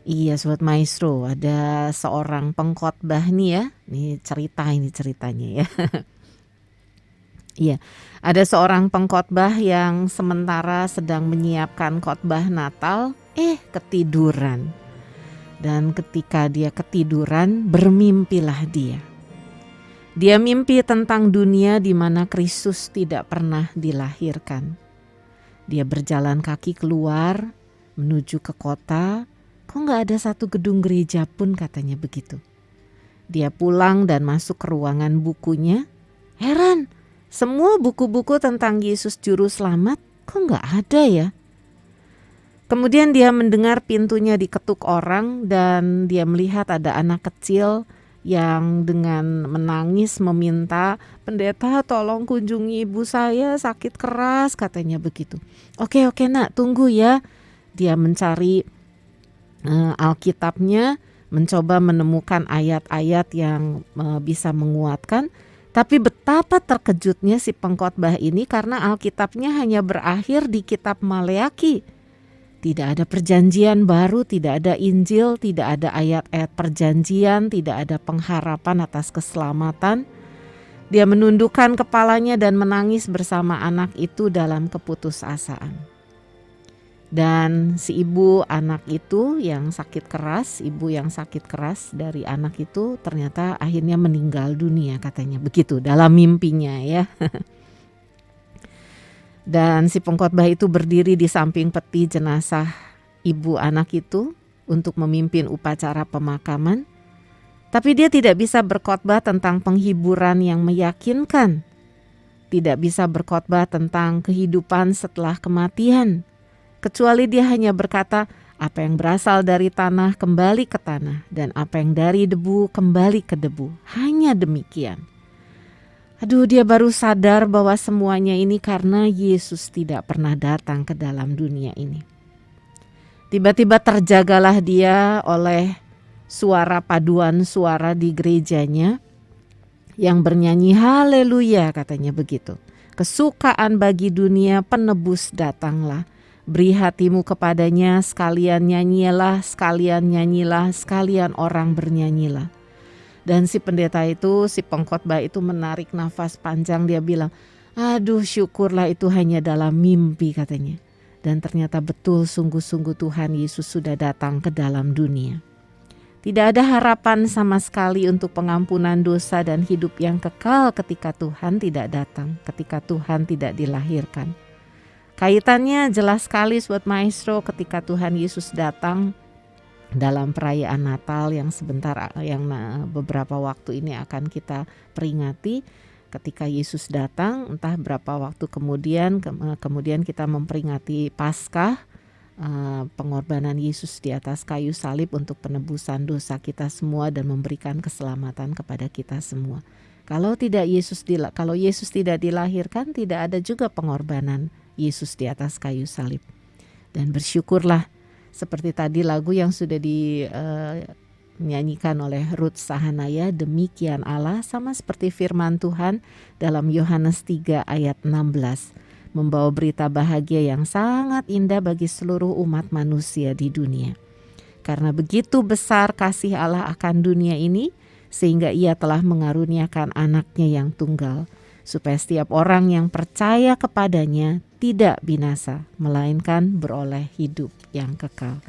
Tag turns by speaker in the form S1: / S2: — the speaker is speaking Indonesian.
S1: Iya, Sobat Maestro, ada seorang pengkhotbah nih ya. Ini ceritanya ya. Iya, ada seorang pengkhotbah yang sementara sedang menyiapkan khotbah Natal, ketiduran. Dan ketika dia ketiduran, bermimpilah dia. Dia mimpi tentang dunia di mana Kristus tidak pernah dilahirkan. Dia berjalan kaki keluar menuju ke kota. Kok gak ada satu gedung gereja pun, katanya begitu. Dia pulang dan masuk ke ruangan bukunya. Heran, semua buku-buku tentang Yesus Juru Selamat kok gak ada ya? Kemudian dia mendengar pintunya diketuk orang dan dia melihat ada anak kecil yang dengan menangis meminta, "Pendeta, tolong kunjungi ibu saya, sakit keras," katanya begitu. Oke nak, tunggu ya. Dia mencari Alkitabnya, mencoba menemukan ayat-ayat yang bisa menguatkan. Tapi betapa terkejutnya si pengkhotbah ini karena Alkitabnya hanya berakhir di kitab Maleaki. Tidak ada perjanjian baru, tidak ada Injil, tidak ada ayat-ayat perjanjian, tidak ada pengharapan atas keselamatan. Dia menundukkan kepalanya dan menangis bersama anak itu dalam keputusasaan. Dan si ibu anak itu yang sakit keras, ibu yang sakit keras dari anak itu ternyata akhirnya meninggal dunia, katanya begitu dalam mimpinya ya. Dan si pengkhotbah itu berdiri di samping peti jenazah ibu anak itu untuk memimpin upacara pemakaman. Tapi dia tidak bisa berkhotbah tentang penghiburan yang meyakinkan. Tidak bisa berkhotbah tentang kehidupan setelah kematian. Kecuali dia hanya berkata, apa yang berasal dari tanah kembali ke tanah, dan apa yang dari debu kembali ke debu. Hanya demikian. Aduh, dia baru sadar bahwa semuanya ini karena Yesus tidak pernah datang ke dalam dunia ini. Tiba-tiba terjagalah dia oleh suara paduan suara di gerejanya yang bernyanyi haleluya, katanya begitu. Kesukaan bagi dunia penebus datanglah. Beri hatimu kepadanya, sekalian nyanyilah, sekalian orang bernyanyilah. Dan si pendeta itu, si pengkhotbah itu menarik nafas panjang, dia bilang, aduh syukurlah itu hanya dalam mimpi, katanya. Dan ternyata betul, sungguh-sungguh Tuhan Yesus sudah datang ke dalam dunia. Tidak ada harapan sama sekali untuk pengampunan dosa dan hidup yang kekal ketika Tuhan tidak datang, ketika Tuhan tidak dilahirkan. Kaitannya jelas sekali Sobat Maestro ketika Tuhan Yesus datang dalam perayaan Natal yang beberapa waktu ini akan kita peringati. Ketika Yesus datang, entah berapa waktu kemudian kita memperingati Paskah, pengorbanan Yesus di atas kayu salib untuk penebusan dosa kita semua dan memberikan keselamatan kepada kita semua. Kalau Yesus tidak dilahirkan, tidak ada juga pengorbanan Yesus di atas kayu salib. Dan bersyukurlah seperti tadi lagu yang sudah dinyanyikan oleh Ruth Sahanaya, demikian Allah, sama seperti firman Tuhan dalam Yohanes 3 ayat 16, membawa berita bahagia yang sangat indah bagi seluruh umat manusia di dunia. Karena begitu besar kasih Allah akan dunia ini, sehingga ia telah mengaruniakan anaknya yang tunggal, supaya setiap orang yang percaya kepadanya tidak binasa, melainkan beroleh hidup yang kekal.